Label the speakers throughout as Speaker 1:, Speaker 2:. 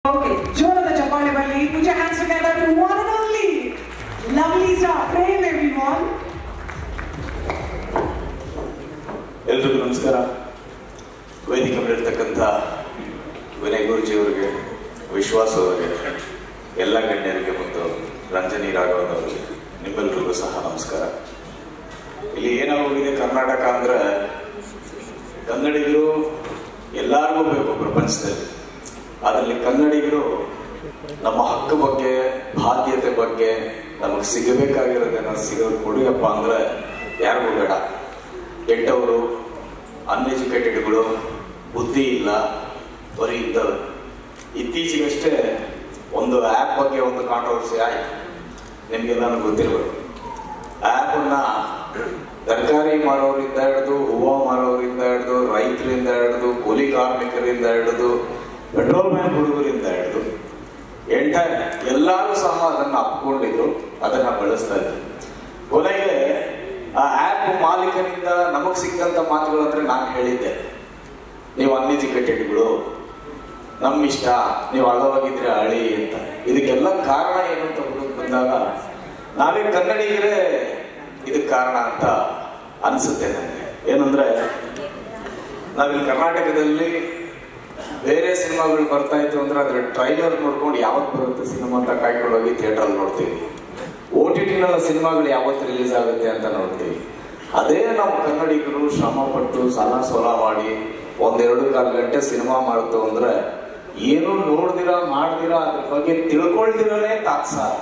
Speaker 1: Okay, ಜೋರಾದ ಚಪ್ಪಾಳೆ ಬರಲಿ. Put your hands together to one and only lovely star Prem, everyone.
Speaker 2: ಎಲ್ರಿಗೂ ನಮಸ್ಕಾರ. ವೇದಿಕೆ ಮೇಲಿರ್ತಕ್ಕಂಥ ವಿನಯ್ ಗುರುಜಿ ಅವರಿಗೆ, ವಿಶ್ವಾಸ್ ಅವರಿಗೆ, ಎಲ್ಲ ಗಣ್ಯರಿಗೆ ಮತ್ತು ರಂಜನಿ ರಾಘವನ್ ಅವರಿಗೆ ನಿಮ್ಮೆಲ್ಲರಿಗೂ ಸಹ ನಮಸ್ಕಾರ. ಇಲ್ಲಿ ಏನಾಗೋಗಿದೆ ಕರ್ನಾಟಕ ಅಂದ್ರೆ ಕನ್ನಡಿಗರು ಎಲ್ಲರಿಗೂ ಬೇಕು ಪ್ರಪಂಚದಲ್ಲಿ. ಅದರಲ್ಲಿ ಕನ್ನಡಿಗರು ನಮ್ಮ ಹಕ್ಕು ಬಗ್ಗೆ, ಬಾಧ್ಯತೆ ಬಗ್ಗೆ, ನಮಗೆ ಸಿಗಬೇಕಾಗಿರೋದೇನೋ ಸಿಗೋದು ಕೊಡಿಯಪ್ಪ ಅಂದ್ರೆ ಯಾರಿಗೂ ಬೇಡ. ಕೆಟ್ಟವರು, ಅನ್ಎಜುಕೇಟೆಡ್ಗಳು, ಬುದ್ಧಿ ಇಲ್ಲ, ಬರೀ ಇದ್ದವರು. ಇತ್ತೀಚೆಗಷ್ಟೇ ಒಂದು ಆ್ಯಪ್ ಬಗ್ಗೆ ಒಂದು ಕಾಂಟ್ರವರ್ಸಿ ಆಯ್ತು, ನಿಮಗೆಲ್ಲ ಗೊತ್ತಿರಬೇಕು. ಆ್ಯಪನ್ನ ತರಕಾರಿ ಮಾರೋರಿಂದ ಹಿಡಿದು, ಹೂವು ಮಾರೋರಿಂದ ಹಿಡಿದು, ರೈತರಿಂದ ಹಿಡಿದು, ಕೂಲಿ ಕಾರ್ಮಿಕರಿಂದ ಹಿಡಿದು, ಪೆಟ್ರೋಲ್ ಬ್ಯಾಂಕ್ ಹುಡುಗರಿಂದ ಹಿಡಿದು ಎಲ್ಲರೂ ಸಹ ಅದನ್ನು ಅಪ್ಕೊಂಡಿದ್ರು, ಅದನ್ನ ಬಳಸ್ತಾ ಇದ್ರು. ಕೊನೆಗೆ ಆ ಆ್ಯಪ್ ಮಾಲೀಕನಿಂದ ನಮಗ್ ಸಿಕ್ಕಂತ ಮಾತುಗಳು ಅಂದ್ರೆ ನಾನು ಹೇಳಿದ್ದೆ, ನೀವು ಅನ್ಎಜುಕೇಟೆಡ್ಗಳು, ನಮ್ಮ ಇಷ್ಟ, ನೀವು ಅಳವಾಗಿದ್ರೆ ಅಳಿ ಅಂತ. ಇದಕ್ಕೆಲ್ಲ ಕಾರಣ ಏನು ಅಂತ ಬಂದಾಗ ನಾವೇ ಕನ್ನಡಿಗರೇ ಇದಕ್ಕೆ ಕಾರಣ ಅಂತ ಅನ್ಸುತ್ತೆ ನನಗೆ. ಏನಂದ್ರೆ ನಾವಿಲ್ಲಿ ಕರ್ನಾಟಕದಲ್ಲಿ ಬೇರೆ ಸಿನಿಮಾಗಳು ಬರ್ತಾ ಇತ್ತು ಅಂದ್ರೆ ಅದ್ರ ಟ್ರೈಲರ್ ನೋಡ್ಕೊಂಡು ಯಾವತ್ತು ಬರುತ್ತೆ ಸಿನಿಮಾ ಅಂತ ಕಾಯ್ಕೊಂಡು ಹೋಗಿ ಥಿಯೇಟರ್ ನೋಡ್ತೀವಿ. OTT ಸಿನಿಮಾಗಳು ಯಾವತ್ತು ರಿಲೀಸ್ ಆಗುತ್ತೆ ಅಂತ ನೋಡ್ತೀವಿ. ಅದೇ ನಾವು ಕನ್ನಡಿಗರು ಶ್ರಮ ಪಟ್ಟು ಸಾಲ ಸೋಲ ಮಾಡಿ 1-2 ಗಂಟೆ ಸಿನಿಮಾ ಮಾಡ್ತು ಅಂದ್ರೆ ಏನು ನೋಡ್ದಿರಾ ಮಾಡ್ದಿರಾ ಅದ್ರ ಬಗ್ಗೆ ತಿಳ್ಕೊಳ್ದಿರೇ ತಾತ್ಸಾರ.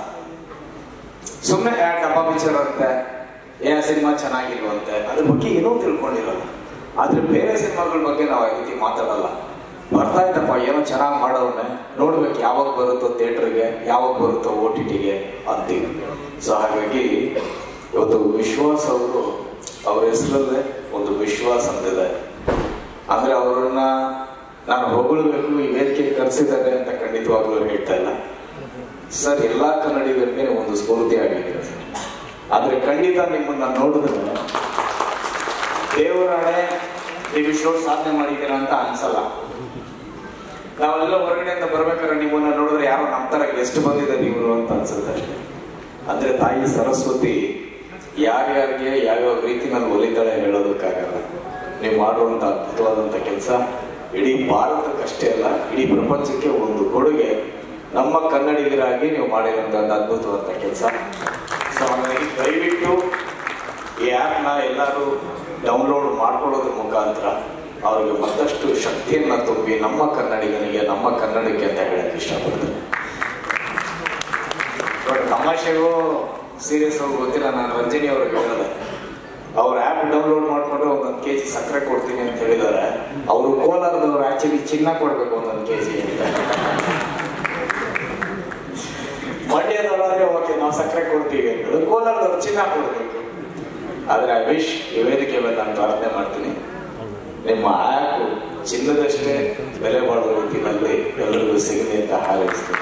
Speaker 2: ಸುಮ್ಮನೆ ಡಬ್ಬಾ ಪಿಕ್ಚರ್ ಅಂತೆ, ಸಿನಿಮಾ ಚೆನ್ನಾಗಿಲ್ವಂತೆ, ಅದ್ರ ಬಗ್ಗೆ ಏನೋ ತಿಳ್ಕೊಂಡಿರಲ್ಲ. ಆದ್ರೆ ಬೇರೆ ಸಿನಿಮಾಗಳ ಬಗ್ಗೆ ನಾವು ಆ ರೀತಿ ಮಾತಾಡಲ್ಲ. ಬರ್ತಾ ಇತ್ತಪ್ಪ ಏನೋ ಚೆನ್ನಾಗಿ ಮಾಡೋನೆ, ನೋಡ್ಬೇಕು ಯಾವಾಗ ಬರುತ್ತೋ ಥಿಯೇಟರ್ಗೆ, ಯಾವಾಗ ಬರುತ್ತೋ OTTಗೆ ಅಂತೀವಿ. ಸೊ ಹಾಗಾಗಿ ಇವತ್ತು ವಿಶ್ವಾಸ್ ಅವರು, ಅವ್ರ ಹೆಸರಲ್ಲೇ ಒಂದು ವಿಶ್ವಾಸ ಅಂತಿದೆ. ಅಂದ್ರೆ ಅವರನ್ನ ನಾನು ಹೊಗಳಬೇಕು, ಈ ವೇದಿಕೆ ಕರೆಸಿದ್ದಾರೆ ಅಂತ ಖಂಡಿತವಾಗ್ಲೂ ಹೇಳ್ತಾ ಇಲ್ಲ ಸರ್. ಎಲ್ಲಾ ಕನ್ನಡಿಗರಿಗೆ ಒಂದು ಸ್ಫೂರ್ತಿ ಆಗಿದ್ದೀರ ಸರ್. ಆದ್ರೆ ಖಂಡಿತ ನಿಮ್ಮನ್ನ ನೋಡಿದ್ರೆ ದೇವರಾಣೆ ನೀವು ಇಷ್ಟೊಂದು ಸಾಧನೆ ಮಾಡಿದ್ದೀರಾ ಅಂತ ಅನ್ಸಲ್ಲ. ನಾವೆಲ್ಲ ಹೊರಗಡೆಯಿಂದ ಬರ್ಬೇಕಾದ್ರೆ ನಿಮ್ಮನ್ನ ನೋಡಿದ್ರೆ ಯಾರೋ ನಮ್ಮ ತರ ಗೆಸ್ಟ್ ಬಂದಿದ್ದಾರೆ ಇವರು ಅಂತ ಅನ್ಸುತ್ತೆ ಅಷ್ಟೇ. ಅಂದ್ರೆ ತಾಯಿ ಸರಸ್ವತಿ ಯಾರ್ಯಾರಿಗೆ ಯಾವ್ಯಾವ ರೀತಿನಲ್ಲಿ ಒಲಿತಾಳೆ ಹೇಳೋದಕ್ಕಾಗಲ್ಲ. ನೀವು ಮಾಡುವಂತ ಅದ್ಭುತವಾದಂತ ಕೆಲಸ ಇಡೀ ಭಾರತಕ್ಕಷ್ಟೇ ಅಲ್ಲ, ಇಡೀ ಪ್ರಪಂಚಕ್ಕೆ ಒಂದು ಕೊಡುಗೆ. ನಮ್ಮ ಕನ್ನಡಿಗರಾಗಿ ನೀವು ಮಾಡಿರುವಂತ ಅದ್ಭುತವಾದ ಕೆಲಸ. ಸೊ ಹಾಗಾಗಿ ದಯವಿಟ್ಟು ಈ ಆ್ಯಪ್ನ ಎಲ್ಲರೂ ಡೌನ್ಲೋಡ್ ಮಾಡ್ಕೊಳ್ಳೋದ್ರ ಮುಖಾಂತರ ಅವ್ರಿಗೆ ಮತ್ತಷ್ಟು ಶಕ್ತಿಯನ್ನ ತುಂಬಿ ನಮ್ಮ ಕನ್ನಡಿಗನಿಗೆ, ನಮ್ಮ ಕನ್ನಡಕ್ಕೆ ಅಂತ ಹೇಳಕ್ ಇಷ್ಟಪಡ್ತೇನೆ. ಬಟ್ ತಮಾಷೆಗೂ ಸೀರಿಯಸ್ ಆಗಿ ಗೊತ್ತಿಲ್ಲ, ನಾನು ರಂಜನಿ ಅವ್ರಿಗೆ ಹೇಳಿದೆ, ಅವ್ರ ಆ್ಯಪ್ ಡೌನ್ಲೋಡ್ ಮಾಡ್ಕೊಂಡು 1 kg ಸಕ್ಕರೆ ಕೊಡ್ತೀನಿ ಅಂತ ಹೇಳಿದಾರೆ. ಅವರು ಕೋಲಾರದವ್ರು ಆಕ್ಚುಲಿ ಚಿನ್ನ ಕೊಡ್ಬೇಕು 1 kg ಅಂತ. ಮಂಡ್ಯದವರಾದ್ರೆ ಓಕೆ ನಾವು ಸಕ್ಕರೆ ಕೊಡ್ತೀವಿ ಅಂತ, ಕೋಲಾರದವ್ರು ಚಿನ್ನ ಕೊಡ್ಬೇಕು. ಆದ್ರೆ ಐ ವಿಶ್ ಈ ವೇದಿಕೆ ಮೇಲೆ ನಾನು ಪ್ರಾರ್ಥನೆ ಮಾಡ್ತೀನಿ, ನಿಮ್ಮ ಆ್ಯಪ್ ಚಿನ್ನದಷ್ಟೇ ಬೆಲೆ ಮಾಡುವ ರೀತಿಯಲ್ಲಿ ಎಲ್ಲರಿಗೂ ಸಿಗಲಿ ಅಂತ ಹಾರೈಸ್ತೀನಿ.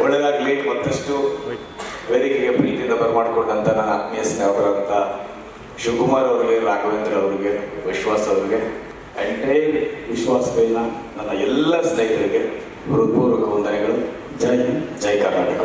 Speaker 2: ಒಳ್ಳೆದಾಗ್ಲಿ. ಮತ್ತಷ್ಟು ವೇದಿಕೆಗೆ ಪ್ರೀತಿಯಿಂದ ಬರಮಾಡಿಕೊಂಡಂತ ನನ್ನ ಆತ್ಮೀಯ ಸ್ನೇಹಿತರಂತ ಶಿವಕುಮಾರ್ ಅವರಿಗೆ, ರಾಘವೇಂದ್ರ ಅವರಿಗೆ, ವಿಶ್ವಾಸ್ ಅವರಿಗೆ, ಎಂಟೈರ್ ವಿಶ್ವಾಸ್ ಕೈನ ನನ್ನ ಎಲ್ಲ ಸ್ನೇಹಿತರಿಗೆ ಹೃತ್ಪೂರ್ವಕ ವಂದನೆಗಳು. ಜೈ ಹಿಂದ್, ಜೈ ಕರ್ನಾಟಕ.